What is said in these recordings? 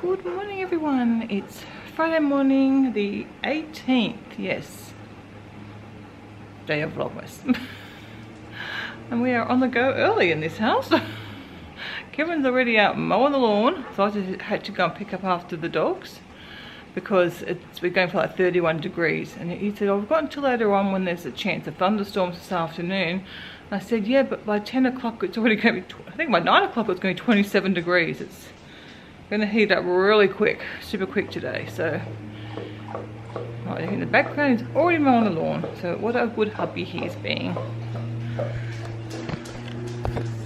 Good morning everyone, it's Friday morning the 18th, yes, day of Vlogmas. And we are on the go early in this house. Kevin's already out mowing the lawn, so I just had to go and pick up after the dogs because we're going for like 31 degrees. And he said, oh, we've got until later on when there's a chance of thunderstorms this afternoon. And I said, yeah, but by 10 o'clock it's already going to be, I think by 9 o'clock it's going to be 27 degrees. It's going to heat up really quick, super quick today. So right in the background is already mowing the lawn. So what a good hubby he is being. I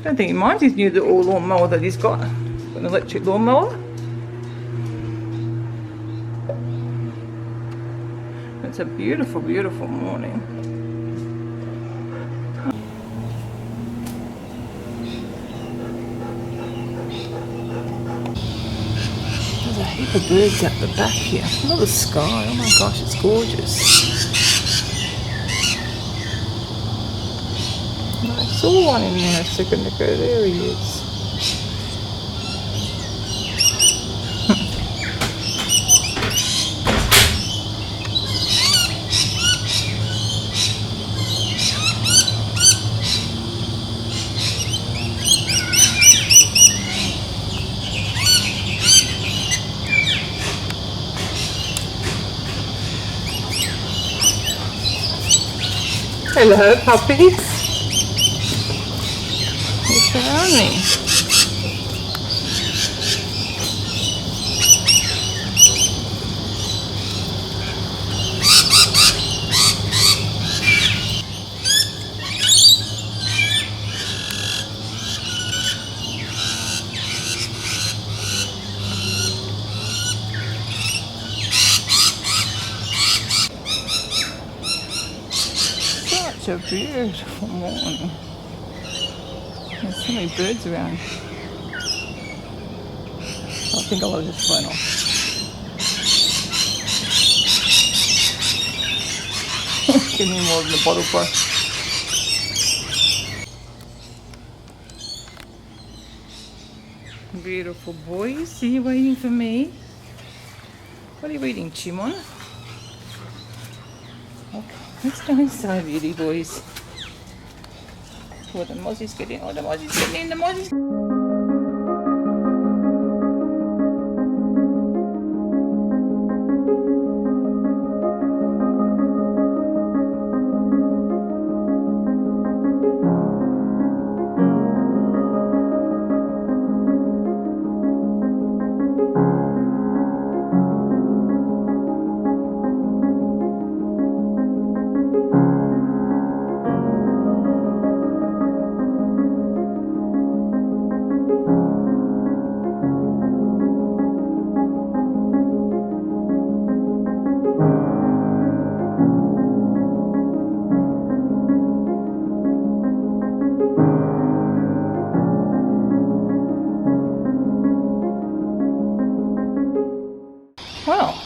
don't think he minds his new little lawn mower that he's got. An electric lawn mower. It's a beautiful, beautiful morning. There's a heap of birds out the back here. Look at the sky. Oh my gosh, it's gorgeous. I saw one in there a second ago. There he is. Hello, puppies. What's around me? Such a beautiful morning. There's so many birds around. I think I'll just flown off. Give me more than the bottle brush. Beautiful boys, are you waiting for me? What are you eating, Chimon? Okay, let's go inside, beauty boys. Oh, the mozzie's getting in, the mozzie's. Well,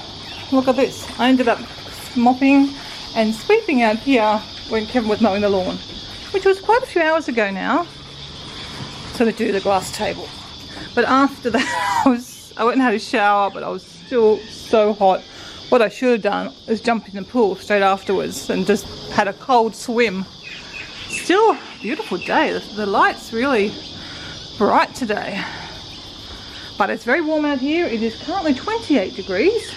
look at this. I ended up mopping and sweeping out here when Kevin was mowing the lawn, which was quite a few hours ago now. So to do the glass table. But after that, I went and had a shower, but I was still so hot. What I should have done is jump in the pool straight afterwards and just had a cold swim. Still a beautiful day. The light's really bright today. But it's very warm out here. It is currently 28 degrees.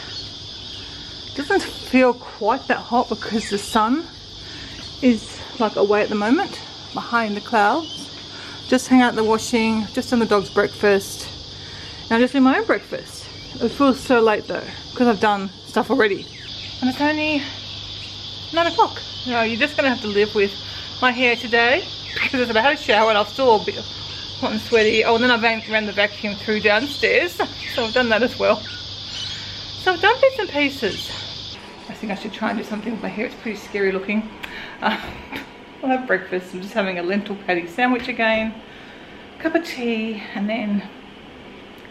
Doesn't feel quite that hot because the sun is like away at the moment, behind the clouds. Just hang out the washing, just done the dog's breakfast. And I'm just doing my own breakfast. It feels so late though, because I've done stuff already. And it's only 9 o'clock. You know, you're just gonna have to live with my hair today because I've had a shower and I'll still be hot and sweaty. Oh, and then I ran the vacuum through downstairs, so I've done that as well. So I've done bits and pieces. I think I should try and do something with my hair. It's pretty scary looking. I'll have breakfast. I'm just having a lentil patty sandwich again, cup of tea, and then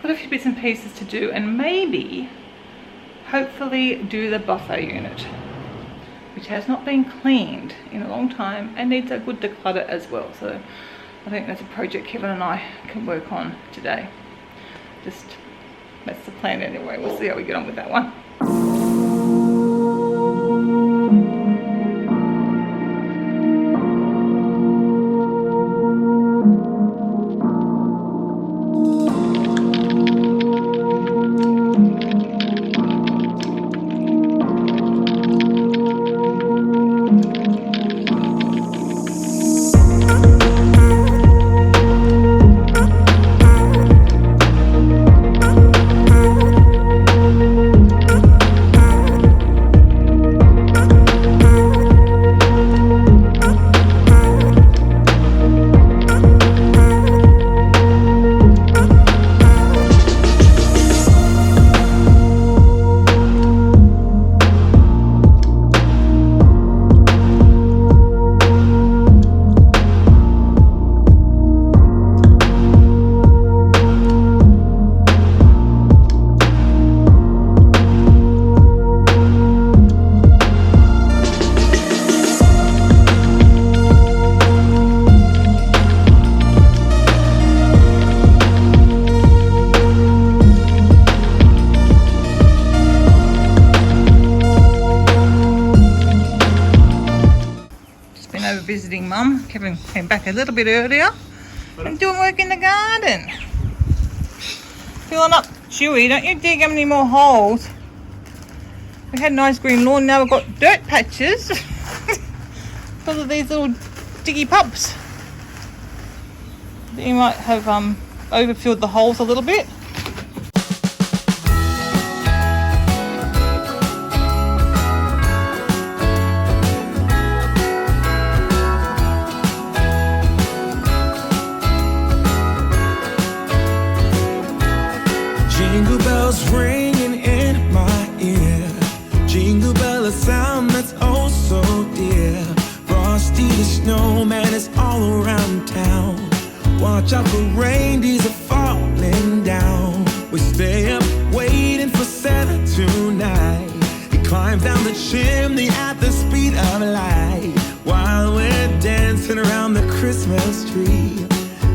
got a few bits and pieces to do, and maybe, hopefully, do the buffet unit, which has not been cleaned in a long time and needs a good declutter as well. So I think that's a project Kevin and I can work on today. Just That's the plan anyway. We'll see how we get on with that one. Visiting Mum. Kevin came back a little bit earlier and doing work in the garden. Filling up Chewy, don't you dig any more holes. We had a nice green lawn, now we've got dirt patches because of these little diggy pups. You might have overfilled the holes a little bit. Jingle bells ringing in my ear. Jingle bell, a sound that's oh so dear. Frosty the snowman is all around town. Watch out for reindeers are falling down. We stay up waiting for Santa tonight. He climbs down the chimney at the speed of light, while we're dancing around the Christmas tree,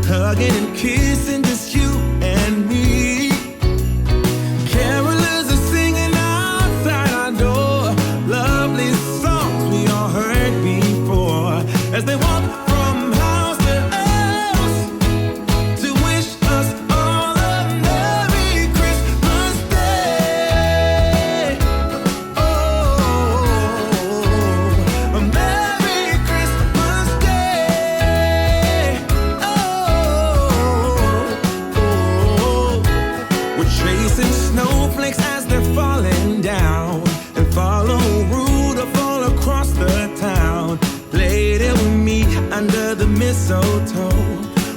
hugging and kissing just you and me. Carolers are singing outside our door, lovely songs we all heard before, as they walk from house to house to wish us all a Merry Christmas Day. Oh, a Merry Christmas Day. Oh, we're chasing snowflakes as they're falling down, and follow Rudolph all across the town. Later we meet under the mistletoe,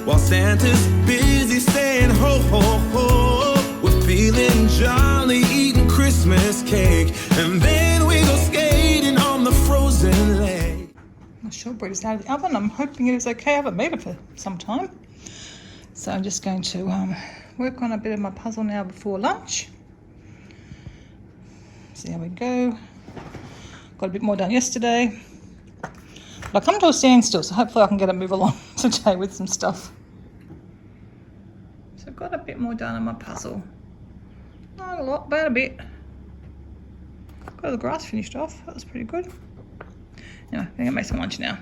while Santa's busy saying ho ho ho. We're feeling jolly, eating Christmas cake, and then we go skating on the frozen lake. My shortbread is out of the oven. I'm hoping it is okay. I haven't made it for some time, so I'm just going to work on a bit of my puzzle now before lunch. See how we go. Got a bit more done yesterday, but I come to a standstill, so hopefully I can get it move along today with some stuff. So I've got a bit more done on my puzzle. Not a lot, but a bit. Got the grass finished off. That was pretty good. Anyway, I'm gonna make some lunch now.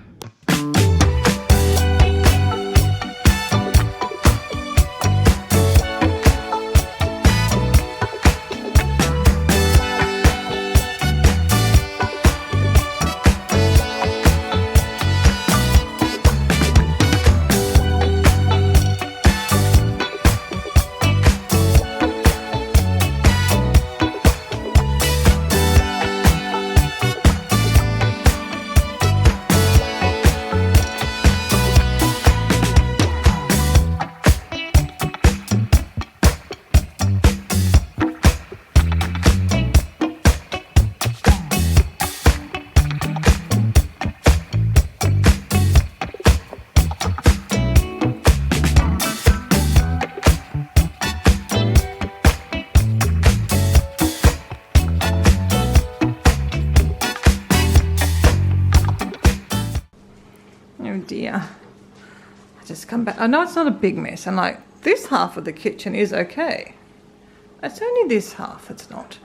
Oh dear. I just come back. I know it's not a big mess, and like this half of the kitchen is okay. It's only this half, it's not.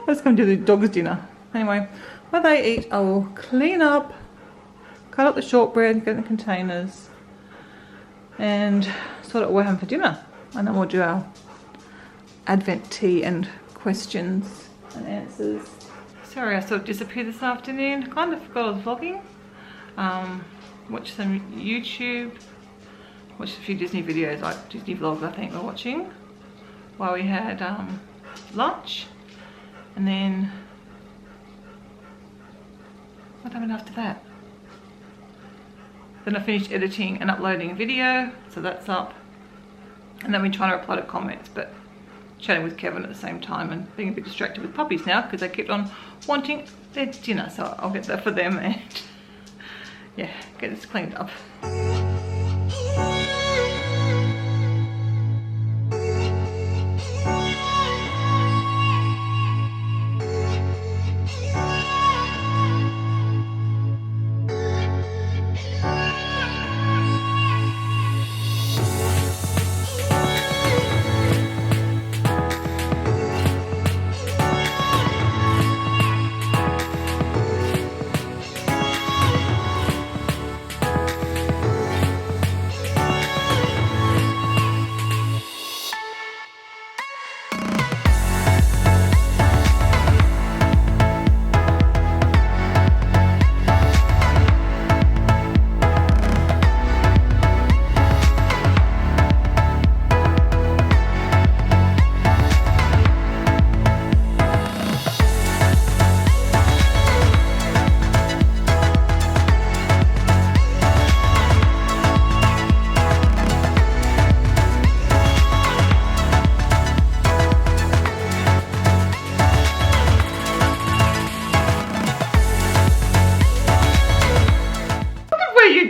Let's go and do the dog's dinner. Anyway, while they eat, I will clean up, cut up the shortbread, get in the containers, and sort out what we're having for dinner. And then we'll do our Advent tea and questions and answers. Sorry, I sort of disappeared this afternoon. Kind of forgot I was vlogging. Watched some YouTube. Watched a few Disney videos, like Disney vlogs I think we're watching. While we had lunch. And then, what happened after that? Then I finished editing and uploading a video, so that's up. And then we're trying to reply to comments, but chatting with Kevin at the same time and being a bit distracted with puppies now because they kept on wanting their dinner, so I'll get that for them and yeah, get this cleaned up.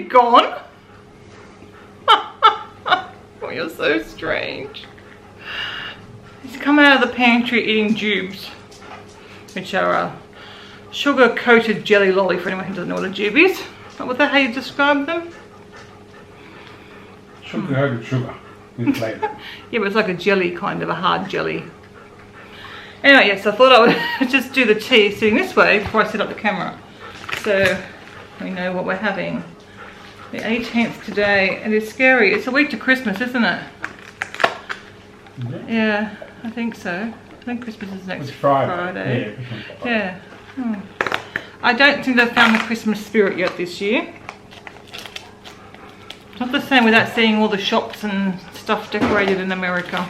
Gone? Oh, you're so strange. He's come out of the pantry eating jubes, which are a sugar-coated jelly lolly for anyone who doesn't know what a jube is. Was that how you describe them? Sugar-coated sugar with flavour. Yeah, but it's like a jelly, kind of a hard jelly. Anyway, yes, I thought I would just do the tea sitting this way before I set up the camera. So we know what we're having. The 18th today, and it's scary. It's a week to Christmas, isn't it? Yeah, I think so. I think Christmas is next Friday. Yeah. I don't think they've found the Christmas spirit yet this year. It's not the same without seeing all the shops and stuff decorated in America.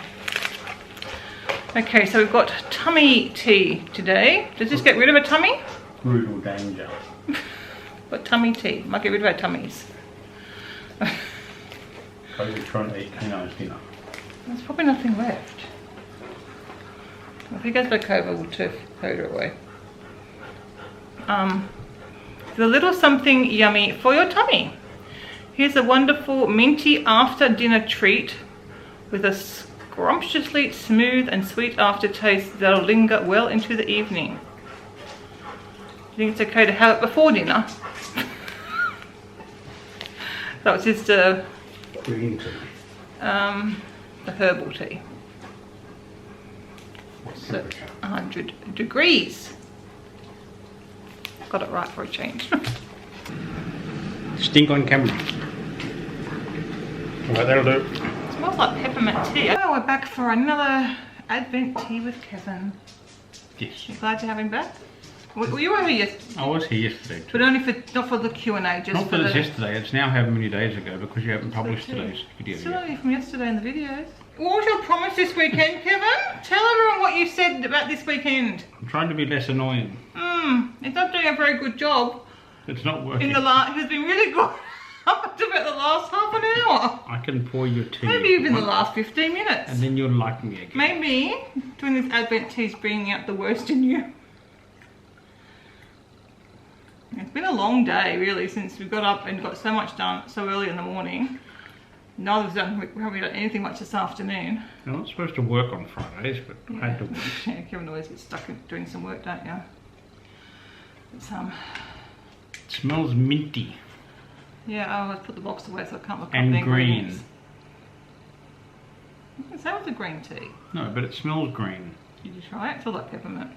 Okay, so we've got tummy tea today. Does this get rid of a tummy? Brutal danger. But tummy tea might get rid of our tummies. Probably trying to eat Keno's dinner. There's probably nothing left. If he goes back over, we'll turf her away. The little something yummy for your tummy. Here's a wonderful minty after dinner treat with a scrumptiously smooth and sweet aftertaste that'll linger well into the evening. Do you think it's okay to have it before dinner? That was just a Green tea. the herbal tea. So 100 degrees. Got it right for a change. Stink on camera. Right, that'll do. It smells like peppermint tea. Oh, we're back for another Advent tea with Kevin. Yes. You glad to have him back? Were you over yesterday? I was here yesterday too. But only for, not for the Q&A, just Not for for the... this yesterday, it's now how many days ago because you haven't published today's video Still yet. only from yesterday in the videos. What was your promise this weekend, Kevin? Tell everyone what you said about this weekend. I'm trying to be less annoying. He's not doing a very good job. It's not working. In the last, he's been really good up to about the last half an hour. I can pour your tea. Maybe even the last 15 minutes. And then you'll like me again. Maybe doing this Advent tea is bringing out the worst in you. It's been a long day really since we got up and got so much done so early in the morning. Neither of us we haven't done anything much this afternoon. I'm not supposed to work on Fridays, but I had to work. Yeah, Kevin always gets stuck in doing some work, don't you? It's, It smells minty. yeah, I'll put the box away so I can't look up And the green. ingredients. Is that with the green tea? No, but it smells green. Did you try it? It smells like peppermint.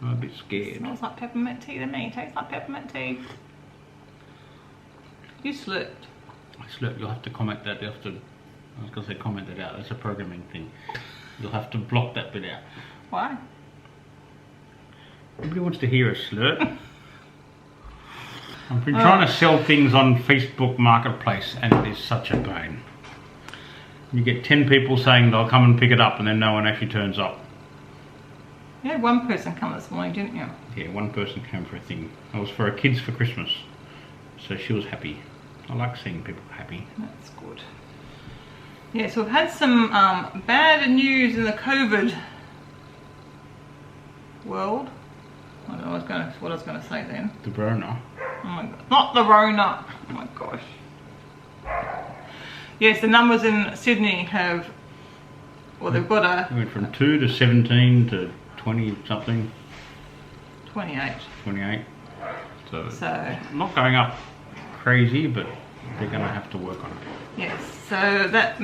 I'm a bit It scared. smells like peppermint tea to me. It tastes like peppermint tea. You slurped. I slurp. You'll have to comment that. I was going to say comment that out. That's a programming thing. You'll have to block that bit out. Why? Nobody wants to hear a slurp. I've been trying to sell things on Facebook Marketplace and it is such a pain. You get 10 people saying they'll come and pick it up and then no one actually turns up. You had one person come this morning, didn't you? Yeah, one person came for a thing. It was for her kids for Christmas. So she was happy. I like seeing people happy. That's good. Yeah, so we've had some bad news in the COVID world. I don't know what I was going to say then. The Rona. Oh my god. Not the Rona. Oh my gosh. Yes, the numbers in Sydney have, well, they've got a... It went from 2 to 17 to 20 something. 28. 28. So not going up crazy, but they're going to have to work on it. yes, so that,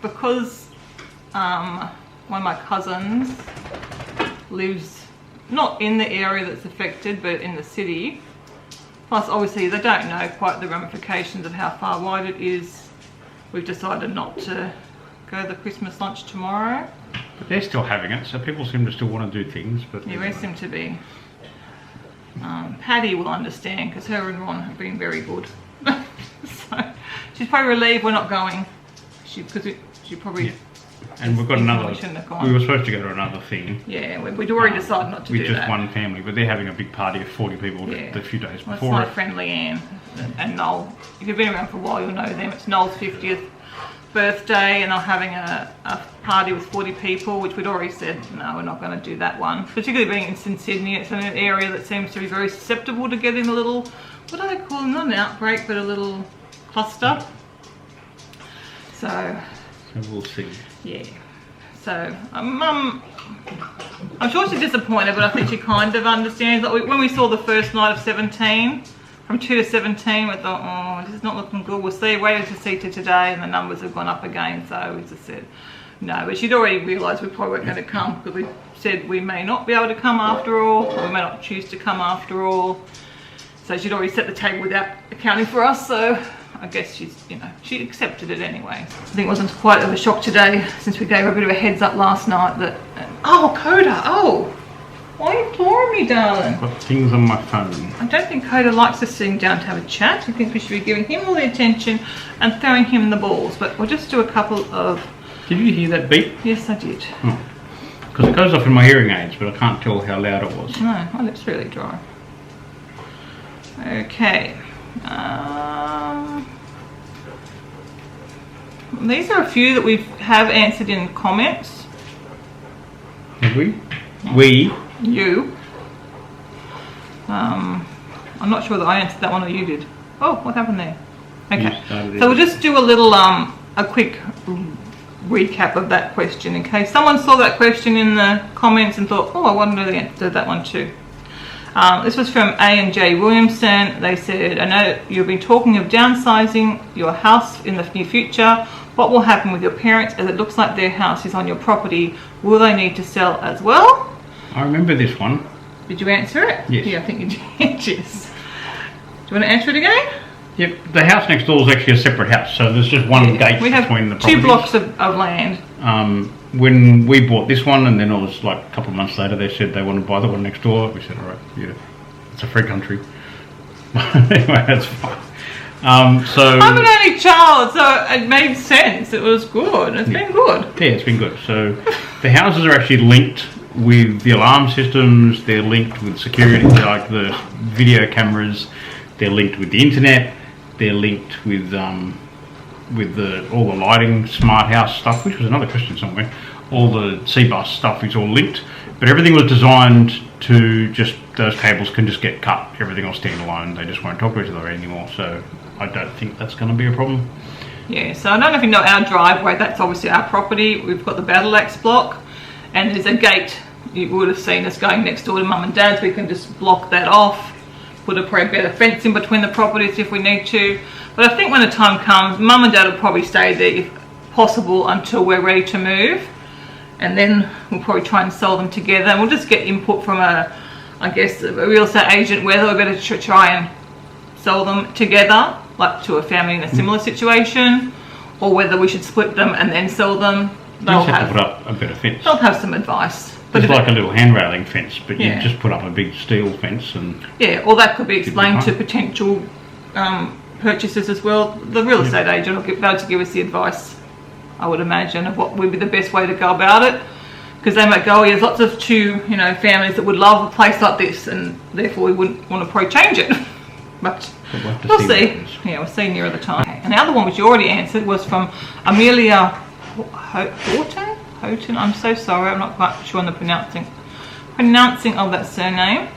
because one of my cousins lives not in the area that's affected, but in the city. Plus, obviously, they don't know quite the ramifications of how far wide it is. We've decided not to go to the Christmas lunch tomorrow. But they're still having it, so people seem to still want to do things. But Yeah, we seem to be. Patty will understand because her and Ron have been very good. So she's probably relieved we're not going. She probably. Yeah. And we've got thinks another. we shouldn't have gone. We were supposed to go to another thing. Yeah, we'd already decided not to with do just that. one family, but they're having a big party of 40 people Yeah. a few days Well, it's before my it. friend Leanne and Noel. If you've been around for a while, you'll know them. It's Noel's 50th birthday, and they're having a party with 40 people, which we'd already said, no, we're not going to do that one. Particularly being in Sydney, it's in an area that seems to be very susceptible to getting a little, what do they call them? Not an outbreak, but a little cluster. So we'll see. yeah. So, I'm sure she's disappointed, but I think she kind of understands. Like when we saw the first night of 17, from 2 to 17, we thought, oh, this is not looking good. We'll see. Waited to see to today, and the numbers have gone up again. So we just said no. But she'd already realised we probably weren't going to come because we said we may not be able to come after all, or we may not choose to come after all. So she'd already set the table without accounting for us. So I guess she's, she accepted it anyway. I think it wasn't quite of a shock today since we gave her a bit of a heads up last night that, oh, Coda, oh, why are you imploring me, darling? I've got things on my phone. I don't think Coda likes us sitting down to have a chat. I think we should be giving him all the attention and throwing him the balls. But we'll just do a couple of... Did you hear that beep? Yes, I did. Because it goes off in my hearing aids, but I can't tell how loud it was. No, my lip's really dry. Okay. These are a few that we have answered in comments. Have we? We? You. I'm not sure that I answered that one or you did. Oh, what happened there? Okay. So we'll just do a little, a quick recap of that question in case someone saw that question in the comments and thought, oh, I want to know the answer to that one too. This was from A&J Williamson. They said, I know you've been talking of downsizing your house in the near future. What will happen with your parents as it looks like their house is on your property? Will they need to sell as well? I remember this one. Did you answer it? Yes. Yeah, I think you did. Yes. Do you want to answer it again? Yep, the house next door is actually a separate house, so there's just one gate we have between the properties. 2 blocks of land. When we bought this one, and then it was like a couple of months later, they said they want to buy the one next door. We said, all right, yeah, it's a free country. Anyway, that's fine. So I'm an only child, so it made sense. It was good. It's been good. Yeah, it's been good. So the houses are actually linked with the alarm systems. They're linked with security, like the video cameras. They're linked with the internet. They're linked with all the lighting, smart house stuff, which was another question somewhere. All the C-bus stuff is all linked, but everything was designed to just, those cables can just get cut. Everything will stand alone. They just won't talk to each other anymore. So I don't think that's going to be a problem. Yeah, so I don't know if you know our driveway, that's obviously our property. We've got the Battle Axe block, and there's a gate. You would have seen us going next door to Mum and Dad's. We can just block that off, put a probably better fence in between the properties if we need to. But I think when the time comes, Mum and Dad will probably stay there possible until we're ready to move, and then we'll probably try and sell them together, and we'll just get input from a real estate agent whether we're going to try and sell them together, like to a family in a similar situation, or whether we should split them and then sell them. They'll have to put up a better fence. They'll have some advice. But it's like a little hand railing fence, but you just put up a big steel fence and... Yeah, or that could be explained to potential purchasers as well. The real estate agent will be able to give us the advice, I would imagine, of what would be the best way to go about it. Because they might go, there's lots of families that would love a place like this, and therefore we wouldn't want to probably change it. But we'll see. Yeah, we'll see nearer the time. Okay. And the other one, which you already answered, was from Amelia Houghton. I'm so sorry, I'm not quite sure on the pronouncing of that surname.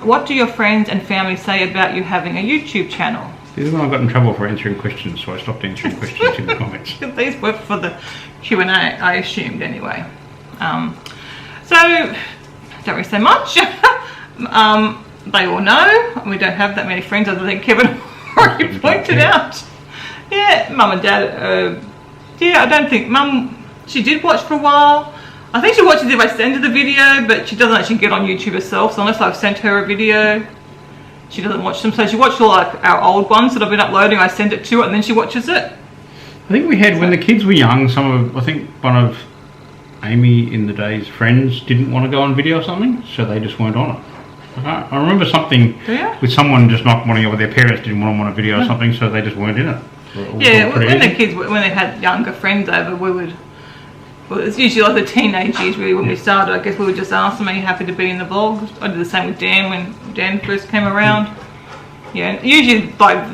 What do your friends and family say about you having a YouTube channel? This is when I got in trouble for answering questions, so I stopped answering questions in the comments. These were for the Q&A, I assumed anyway. So, don't really say much. They all know we don't have that many friends other than Kevin already pointed out. Yeah, Mum and Dad. I don't think Mum. She did watch for a while. I think she watches if I send her the video, but she doesn't actually get on YouTube herself. So unless I've sent her a video, she doesn't watch them. So she watched all like our old ones that I've been uploading. I send it to her, and then she watches it. I think we had, when the kids were young, one of Amy in the day's friends didn't want to go on video or something, so they just weren't on it. I remember something with someone just not wanting it, or their parents didn't want them on a video or something, so they just weren't in it. Yeah, when they had younger friends over, it's usually like the teenage years really when we started. I guess we would just ask them, are you happy to be in the vlog? I did the same with Dan when Dan first came around. Yeah, and usually like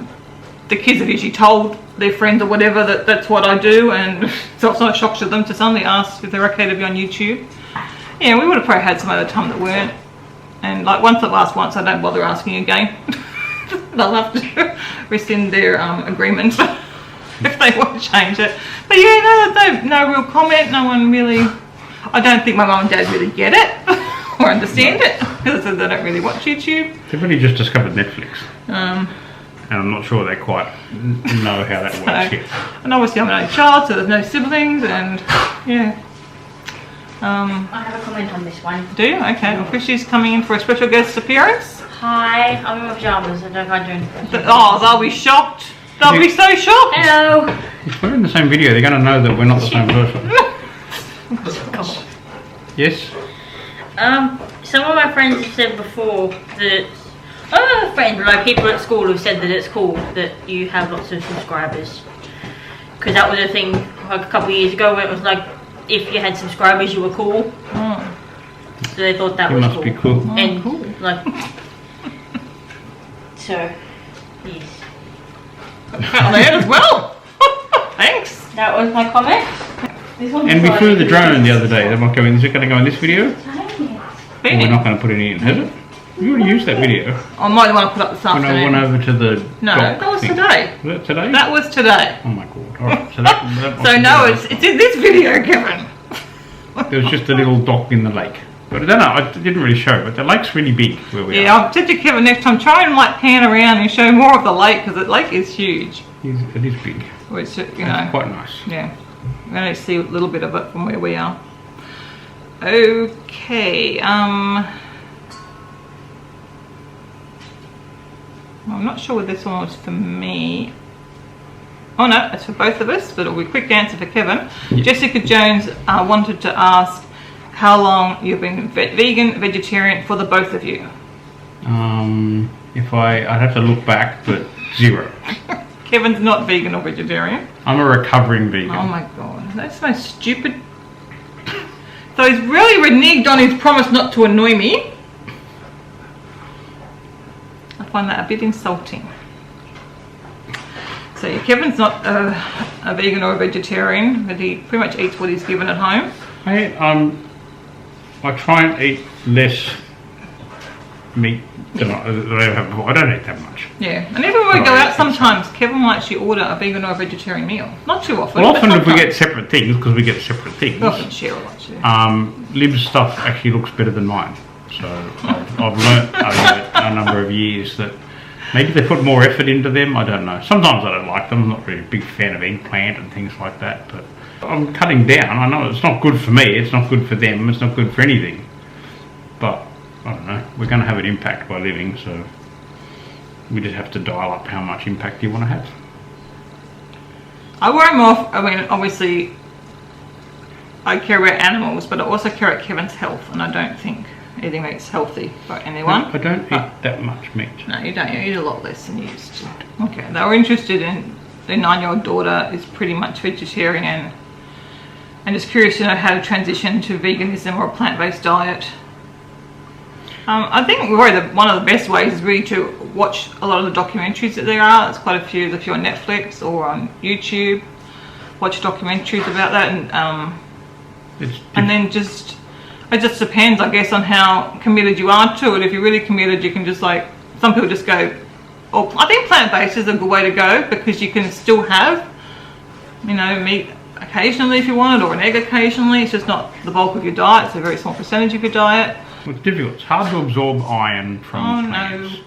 the kids have usually told their friends or whatever that that's what I do, and so it's not a shock to them to suddenly ask if they're okay to be on YouTube. Yeah, we would have probably had some other time that weren't. And like once I've asked once, I don't bother asking again. They'll have to rescind their agreement if they want to change it. But yeah, no real comment. No one really. I don't think my mum and dad really get it or understand it because they don't really watch YouTube. They've really just discovered Netflix. And I'm not sure they quite know how that works yet. And obviously I'm an only child, so there's no siblings, and yeah. I have a comment on this one. Do you? Okay. Well, Chrissy's coming in for a special guest appearance. Hi, I'm in my pajamas. I can't do anything. Oh, they'll be shocked. They'll be so shocked. Hello. If we're in the same video, they're going to know that we're not the same person. Yes? Some of my friends have said before that... friends, like people at school have said that it's cool that you have lots of subscribers. Because that was a thing like a couple of years ago where it was like, if you had subscribers, you were cool. So they thought that was cool. You must be cool. And cool. Like, so, yes. Apparently it as well. Thanks. That was my comment. And we flew the drone the other day. Is it going to go in this video? Or we're not going to put any in, has it? You already used that video. I might want to put up this afternoon. When I went over to the... No, that was today. Was that today? That was today. Oh my god. Alright, so that so no, it's in this video, Kevin. There was just a little dock in the lake. But I don't know, it didn't really show, but the lake's really big where we are. Yeah, I've said to Kevin next time, try and like pan around and show more of the lake, because the lake is huge. It is big. Which, it's quite nice. Yeah. We only see a little bit of it from where we are. Okay, I'm not sure whether this one was for me. Oh no, it's for both of us, but it'll be a quick answer for Kevin. Yep. Jessica Jones wanted to ask how long you've been vegan, vegetarian for the both of you. I'd have to look back, but 0. Kevin's not vegan or vegetarian. I'm a recovering vegan. Oh my god, that's so stupid. So he's really reneged on his promise not to annoy me. I find that a bit insulting. So yeah, Kevin's not a vegan or a vegetarian, but he pretty much eats what he's given at home. I try and eat less meat than I have before. I don't eat that much. Yeah, and even when we go out sometimes, Kevin will actually order a vegan or a vegetarian meal. Not too often. Well, often if we get separate things, because we get separate things. We often share a lot too. Lib's stuff actually looks better than mine. So I've learnt over a number of years that Maybe they put more effort into them. I don't know. Sometimes I don't like them. I'm not really a big fan of eggplant and things like that. But I'm cutting down. I know it's not good for me. It's not good for them. It's not good for anything. But I don't know. We're going to have an impact by living, so we just have to dial up how much impact you want to have. I worry more. I mean, obviously, I care about animals, but I also care about Kevin's health, and I don't think eating meat's healthy for anyone. I don't eat that much meat. No, you don't. You eat a lot less than you used to. Okay, they were interested in their 9-year-old daughter is pretty much vegetarian, and just curious to know how to transition to veganism or a plant-based diet. I think one of the best ways is really to watch a lot of the documentaries that there are. There's quite a few. If you're on Netflix or on YouTube, watch documentaries about that, and then just it just depends, I guess, on how committed you are to it. If you're really committed, you can just like some people just go. Or I think plant-based is a good way to go because you can still have, meat occasionally if you want it, or an egg occasionally. It's just not the bulk of your diet. It's a very small percentage of your diet. It's difficult. It's hard to absorb iron from plants. No.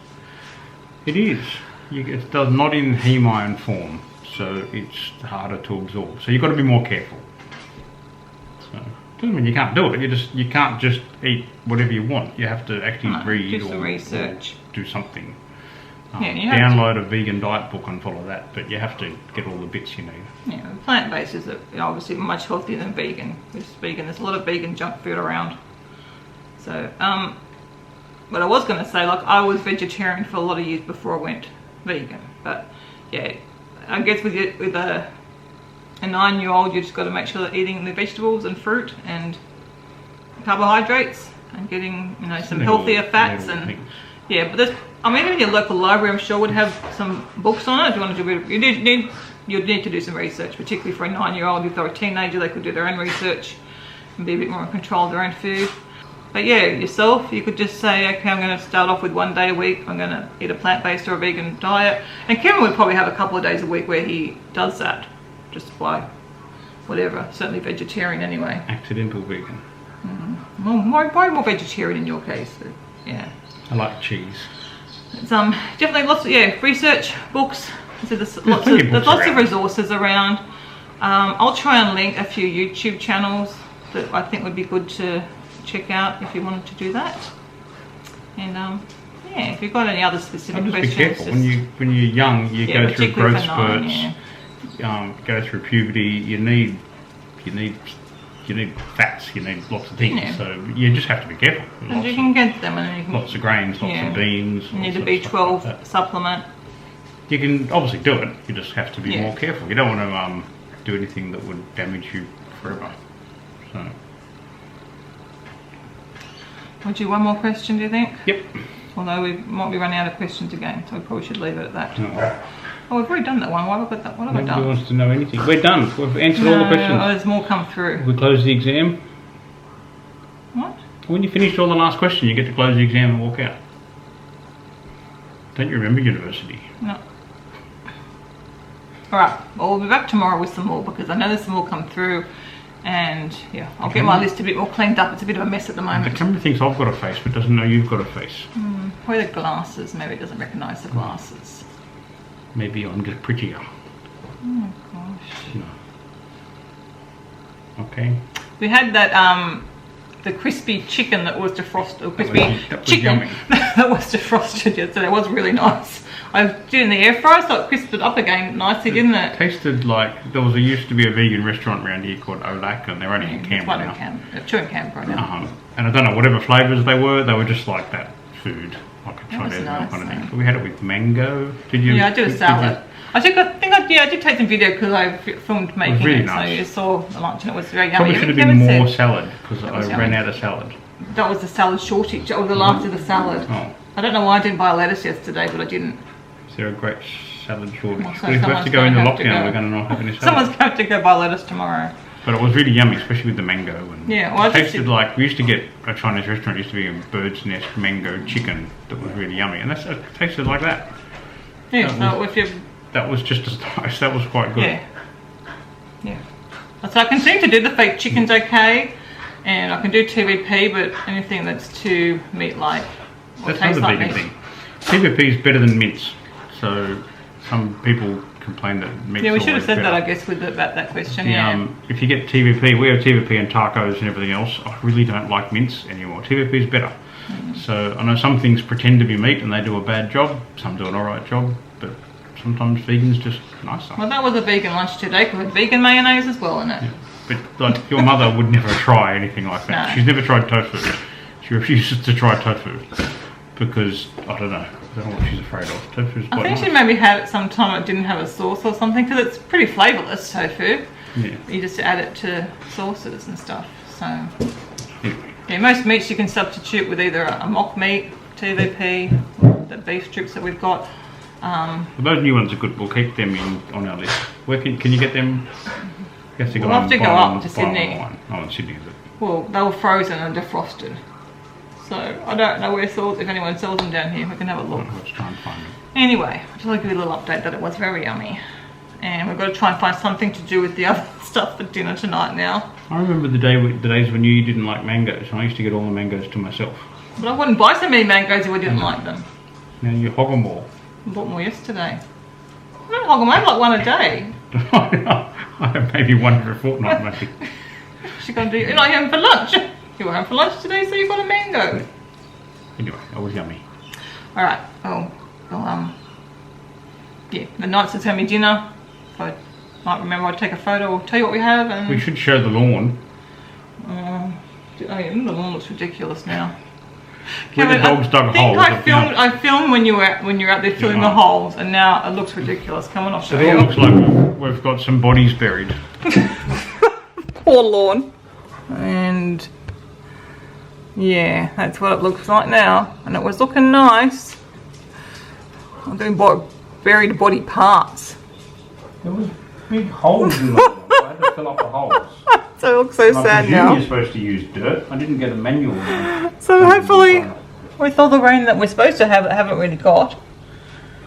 It is. It does not in heme iron form, so it's harder to absorb. So you've got to be more careful. So doesn't mean you can't do it. You can't just eat whatever you want. You have to actually read do some research. Or do something. Download a vegan diet book and follow that, but you have to get all the bits you need. Yeah, plant-based is obviously much healthier than vegan. There's a lot of vegan junk food around. So, but I was going to say, like, I was vegetarian for a lot of years before I went vegan. But yeah, I guess with a 9-year-old, you just got to make sure that eating the vegetables and fruit and carbohydrates and getting some healthier fats and things. Yeah. But there's, even your local library, I'm sure, would have some books on it. If you want to do you'd need to do some research, particularly for a 9-year-old. If they're a teenager, they could do their own research and be a bit more in control of their own food. But yeah, yourself, you could just say, okay, I'm going to start off with 1 day a week. I'm going to eat a plant-based or a vegan diet. And Kevin would probably have a couple of days a week where he does that, just by whatever. Certainly vegetarian anyway. Accidental vegan. Well, probably more vegetarian in your case. But yeah. I like cheese. It's definitely lots of research books. So there's lots of resources around. I'll try and link a few YouTube channels that I think would be good to check out if you wanted to do that. And if you've got any other specific questions, be careful. When you're young, you go through growth spurts, go through puberty. You need fats. You need lots of things. Yeah. So you just have to be careful. And you can get them, and then you can lots of grains, lots of beans. You need a B12 supplement. You can obviously do it. You just have to be more careful. You don't want to do anything that would damage you forever. So. Would you one more question, do you think? Yep. Although we might be running out of questions again, so we probably should leave it at that. No. Oh, we've already done that one. Why have I got that? What have I done? Nobody wants to know anything. We're done. We've answered all the questions. Oh, there's more come through. We close the exam. What? When you finished all the last question, you get to close the exam and walk out. Don't you remember university? No. Alright, well, we'll be back tomorrow with some more because I know there's some more come through. And yeah, I'll get my list a bit more cleaned up. It's a bit of a mess at the moment. The camera thinks I've got a face but doesn't know you've got a face. Probably the glasses. Maybe it doesn't recognise the glasses. Maybe I'm just prettier. Oh gosh. No. Okay. We had that the crispy chicken that was defrosted, or crispy chicken that was defrosted yesterday. It was really nice. I did it in the air fryer, so it crisped it up again nicely, didn't it? Tasted like used to be a vegan restaurant around here called Olac, and they're only in Canberra now. Two in Canberra now. And I don't know whatever flavours they were just like that food, like a Chinese nice, kind of thing. But we had it with mango. Did you? Yeah, I did a salad. I did take some video because I filmed making really it, nice. So you saw the lunch and it was very yummy. Probably should have been more salad because I ran out of salad. That was the salad shortage, or the last of the salad. Oh. I don't know why I didn't buy lettuce yesterday, but I didn't. Is there a great salad shortage? Well, so if we have to go into lockdown, we're going to not have any salad. Someone's going to have to go buy lettuce tomorrow. But it was really yummy, especially with the mango. And well, it tasted like, we used to get a Chinese restaurant, used to be a bird's nest mango chicken that was really yummy. And it tasted like that. Yeah, that was just as nice. That was quite good. Yeah. So I can seem to do the fake chickens okay. And I can do TVP, but anything that's too meat-like or that's not a like vegan thing. TVP is better than mince. So some people complain that mince. Yeah, we should have always said that, better. I guess, about that question. The, Yeah. if you get TVP, we have TVP and tacos and everything else. I really don't like mince anymore. TVP is better. So I know some things pretend to be meat and they do a bad job. Some do an alright job, but sometimes vegans just nicer. Well, that was a vegan lunch today. We had vegan mayonnaise as well in it. Yeah. But like your mother would never try anything like that. No. She's never tried tofu. She refuses to try tofu because I don't know what she's afraid of. Tofu's I quite think nice. she maybe had it sometime it didn't have a sauce or something, because it's pretty flavourless, tofu. Yeah. You just add it to sauces and stuff. So Anyway, yeah, most meats you can substitute with either a mock meat, TVP, the beef strips that we've got. well, those new ones are good. We'll keep them on our list. Where can you get them? You have to go We'll have to go buy up them to buy them Sydney. online. Oh, in Sydney, is it? Well, they were frozen and defrosted. So I don't know if anyone sells them down here. We can have a look. Let's try and find them. Anyway, just want to give you a little update that it was very yummy. And we've got to try and find something to do with the other stuff for dinner tonight now. I remember the days when you didn't like mangoes. I used to get all the mangoes to myself. But I wouldn't buy so many mangoes if I didn't like them. Now you hog them all. I bought more yesterday. I don't hog them, I have like one a day. I have maybe one every fortnight, maybe. You're not having for lunch. You were having for lunch today, so you got a mango. Anyway, that was yummy. Alright, yeah, the night's to tell me dinner. If I might remember, I'd take a photo or tell you what we have. And We should show the lawn. oh yeah, the lawn looks ridiculous now. Where the dogs dug holes. I filmed when you're out there filling the Yeah. holes, and now it looks ridiculous. Come on, I'll show So it you. looks like we've got some bodies buried. Poor lawn. And yeah, that's what it looks like now. And it was looking nice. I'm doing buried body parts. There was big holes in the lawn. I had to fill up the holes. So it looks so I sad presume now. you're supposed to use dirt. I didn't get a manual. So hopefully, with all the rain that we're supposed to have, that haven't really got,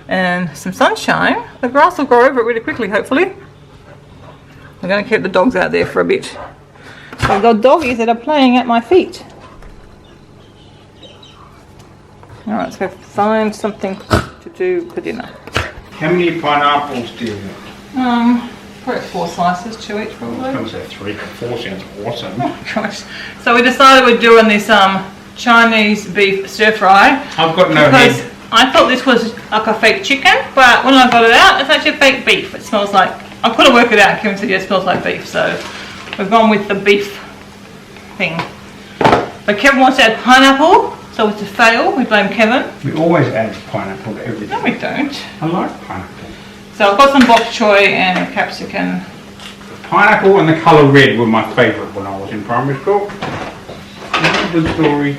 and some sunshine, the grass will grow over it really quickly, hopefully. I'm going to keep the dogs out there for a bit. So I've got doggies that are playing at my feet. Alright, let's go find something to do for dinner. How many pineapples do you want? Probably 4 slices, 2 each I probably. was say 3, 4 sounds awesome. Gosh. So we decided we're doing this Chinese beef stir fry. I've got no Because head. I thought this was like a fake chicken, but when I got it out, it's actually fake beef. It smells like, I couldn't work it out. Kevin said, yeah, it smells like beef. So we've gone with the beef thing. But Kevin wants to add pineapple, so it's a fail. We blame Kevin. We always add pineapple to everything. No, we don't. I like pineapple. So I've got some bok choy and capsicum. Pineapple and the colour red were my favourite when I was in primary school. Good story.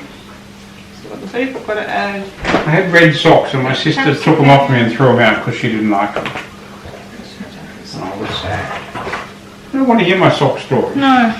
So got the beef, I've got to add. I had red socks and my sister took them off me and threw them out because she didn't like them. And I was sad. I don't want to hear my sock story. No.